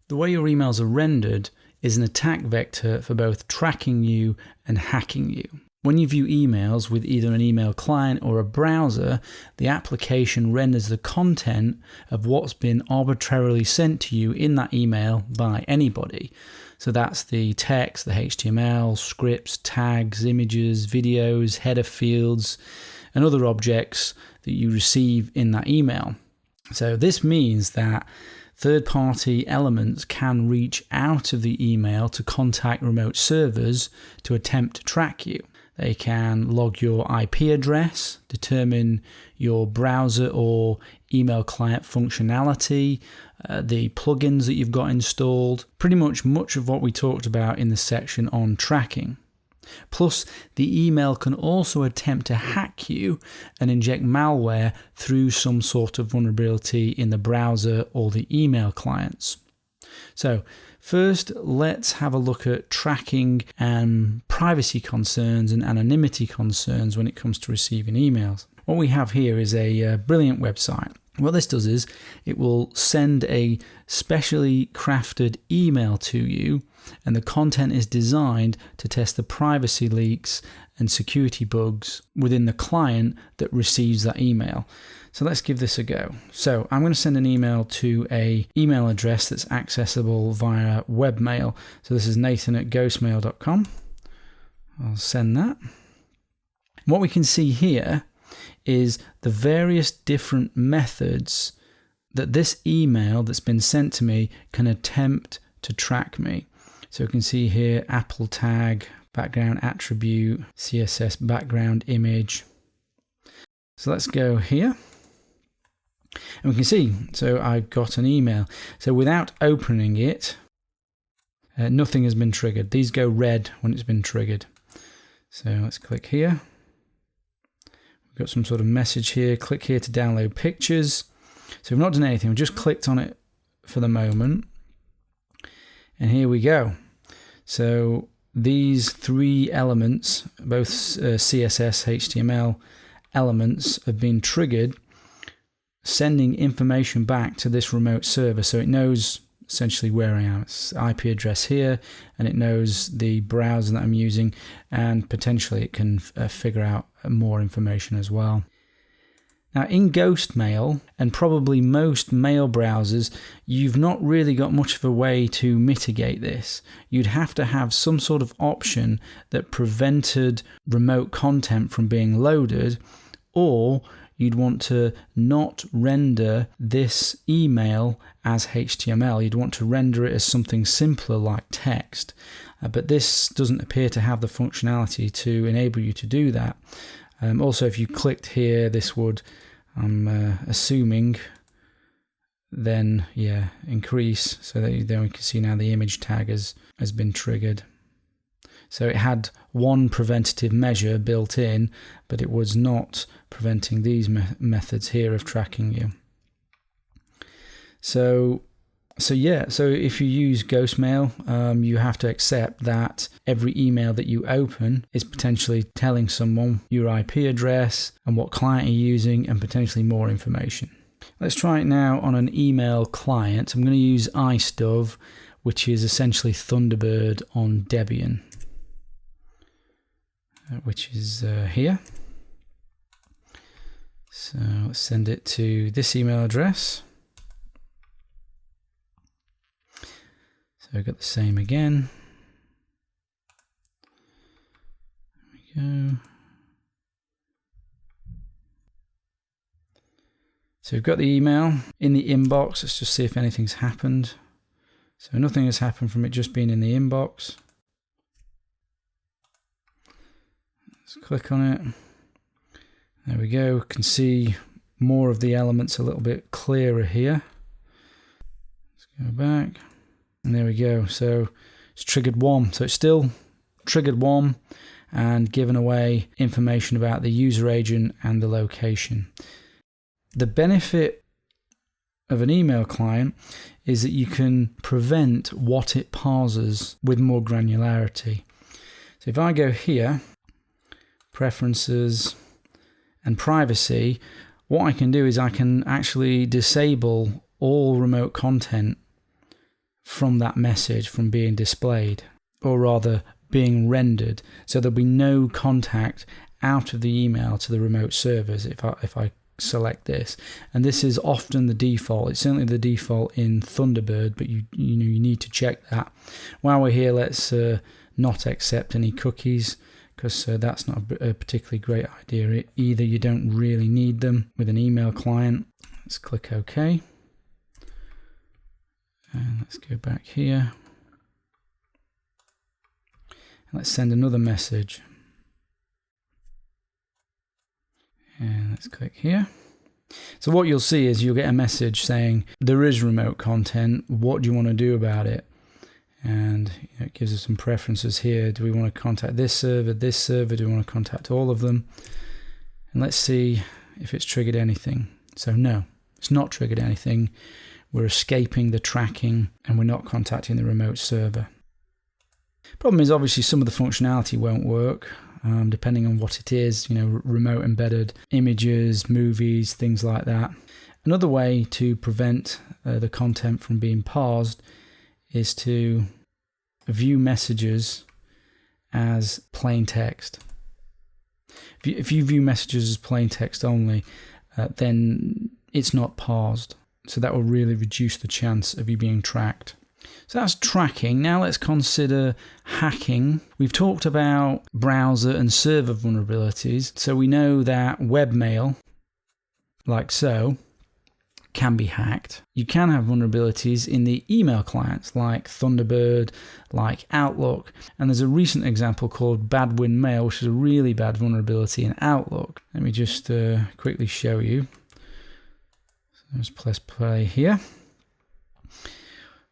The way your emails are rendered is an attack vector for both tracking you and hacking you. When you view emails with either an email client or a browser, the application renders the content of what's been arbitrarily sent to you in that email by anybody. So that's the text, the HTML, scripts, tags, images, videos, header fields, and other objects that you receive in that email. So this means that third-party elements can reach out of the email to contact remote servers to attempt to track you. They can log your IP address, determine your browser or email client functionality, the plugins that you've got installed, pretty much of what we talked about in the section on tracking. Plus, the email can also attempt to hack you and inject malware through some sort of vulnerability in the browser or the email clients. So, first, let's have a look at tracking and privacy concerns and anonymity concerns when it comes to receiving emails. What we have here is a brilliant website. What this does is it will send a specially crafted email to you, and the content is designed to test the privacy leaks and security bugs within the client that receives that email. So let's give this a go. So I'm going to send an email to an email address that's accessible via webmail. So this is nathan@ghostmail.com. I'll send that. What we can see here is the various different methods that this email that's been sent to me can attempt to track me. So you can see here Apple tag, background attribute, CSS background image. So let's go here. And we can see, so I've got an email. So without opening it, nothing has been triggered. These go red when it's been triggered. So let's click here. We've got some sort of message here. Click here to download pictures. So we've not done anything. We've just clicked on it for the moment. And here we go. So these three elements, both CSS, HTML elements, have been triggered, sending information back to this remote server. So it knows essentially where I am. It's IP address here, and it knows the browser that I'm using, and potentially it can figure out more information as well. Now in Ghostmail, and probably most mail browsers, you've not really got much of a way to mitigate this. You'd have to have some sort of option that prevented remote content from being loaded, or you'd want to not render this email as HTML. You'd want to render it as something simpler like text. But this doesn't appear to have the functionality to enable you to do that. Also, if you clicked here, this would, I'm assuming, then increase, so that then we can see now the image tag has been triggered. So it had one preventative measure built in, but it was not preventing these methods here of tracking you. So if you use Ghostmail, you have to accept that every email that you open is potentially telling someone your IP address and what client you're using, and potentially more information. Let's try it now on an email client. I'm going to use iStuff, which is essentially Thunderbird on Debian, which is here. So let's send it to this email address. So we've got the same again. There we go. So we've got the email in the inbox. Let's just see if anything's happened. So nothing has happened from it just being in the inbox. Let's click on it. There we go. We can see more of the elements a little bit clearer here. Let's go back. And there we go. So it's triggered one. So it's still triggered one and given away information about the user agent and the location. The benefit of an email client is that you can prevent what it parses with more granularity. So if I go here, preferences and privacy, what I can do is I can actually disable all remote content from that message from being displayed, or rather being rendered. So there'll be no contact out of the email to the remote servers if I select this. And this is often the default. It's certainly the default in Thunderbird, but you need to check that. While we're here, let's not accept any cookies, because that's not a particularly great idea either. You don't really need them with an email client. Let's click OK. And let's go back here. And let's send another message. And let's click here. So what you'll see is you'll get a message saying there is remote content. What do you want to do about it? And it gives us some preferences here. Do we want to contact this server, this server? Do we want to contact all of them? And let's see if it's triggered anything. So no, it's not triggered anything. We're escaping the tracking and we're not contacting the remote server. Problem is, obviously some of the functionality won't work. Depending on what it is, remote embedded images, movies, things like that. Another way to prevent the content from being parsed is to view messages as plain text. If you view messages as plain text only, then it's not parsed. So that will really reduce the chance of you being tracked. So that's tracking. Now let's consider hacking. We've talked about browser and server vulnerabilities. So we know that webmail, like so, can be hacked. You can have vulnerabilities in the email clients like Thunderbird, like Outlook. And there's a recent example called Badwin Mail, which is a really bad vulnerability in Outlook. Let me just quickly show you. So let's press play here.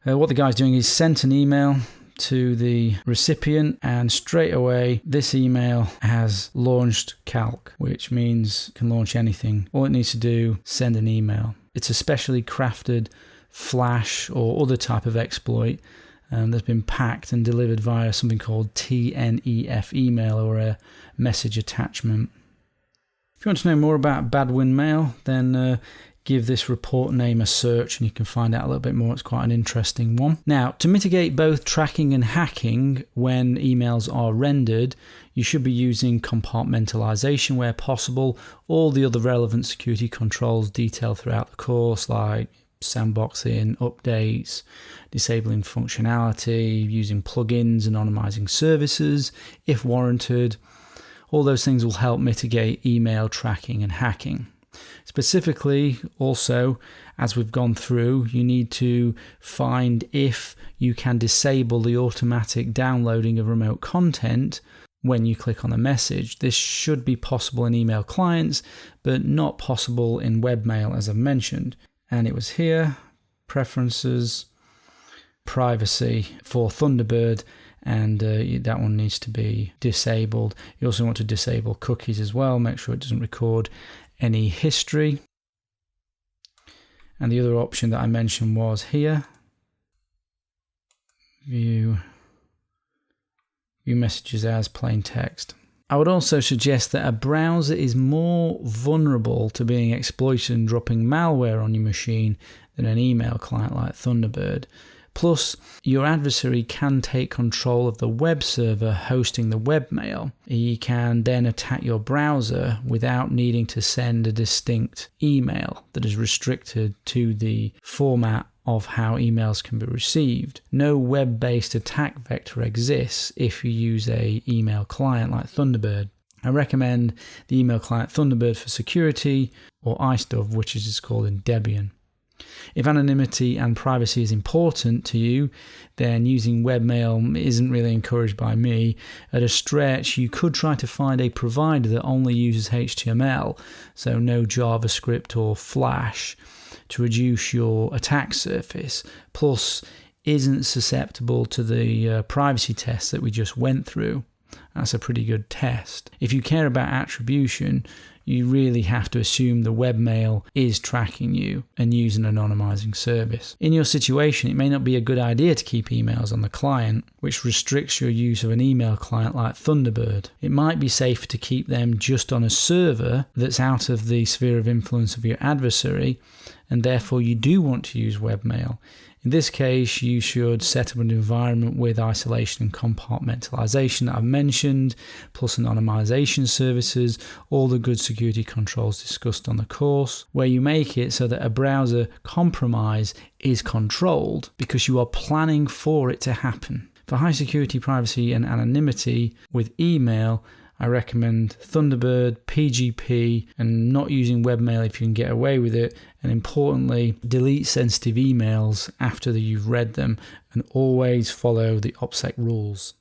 What the guy's doing is sent an email to the recipient, and straight away this email has launched Calc, which means it can launch anything. All it needs to do, send an email. It's a specially crafted flash or other type of exploit that's been packed and delivered via something called TNEF email, or a message attachment. If you want to know more about Badwin Mail, then give this report name a search and you can find out a little bit more. It's quite an interesting one. Now, to mitigate both tracking and hacking when emails are rendered, you should be using compartmentalization where possible. All the other relevant security controls detailed throughout the course, like sandboxing, updates, disabling functionality, using plugins, anonymizing services if warranted. All those things will help mitigate email tracking and hacking. Specifically, also, as we've gone through, you need to find if you can disable the automatic downloading of remote content when you click on the message. This should be possible in email clients, but not possible in webmail, as I've mentioned. And it was here, preferences, privacy for Thunderbird, and that one needs to be disabled. You also want to disable cookies as well, make sure it doesn't record any history. And the other option that I mentioned was here, view messages as plain text. I would also suggest that a browser is more vulnerable to being exploited and dropping malware on your machine than an email client like Thunderbird. Plus, your adversary can take control of the web server hosting the webmail. He can then attack your browser without needing to send a distinct email that is restricted to the format of how emails can be received. No web-based attack vector exists if you use an email client like Thunderbird. I recommend the email client Thunderbird for security, or iStuff, which is called in Debian. If anonymity and privacy is important to you, then using webmail isn't really encouraged by me. At a stretch, you could try to find a provider that only uses HTML, so no JavaScript or Flash, to reduce your attack surface, plus isn't susceptible to the privacy tests that we just went through. That's a pretty good test. If you care about attribution, you really have to assume the webmail is tracking you and use an anonymizing service. In your situation, it may not be a good idea to keep emails on the client, which restricts your use of an email client like Thunderbird. It might be safer to keep them just on a server that's out of the sphere of influence of your adversary, and therefore you do want to use webmail. In this case, you should set up an environment with isolation and compartmentalization that I've mentioned, plus anonymization services, all the good security controls discussed on the course, where you make it so that a browser compromise is controlled because you are planning for it to happen. For high security, privacy, and anonymity with email, I recommend Thunderbird, PGP, and not using webmail if you can get away with it. And importantly, delete sensitive emails after you've read them, and always follow the OPSEC rules.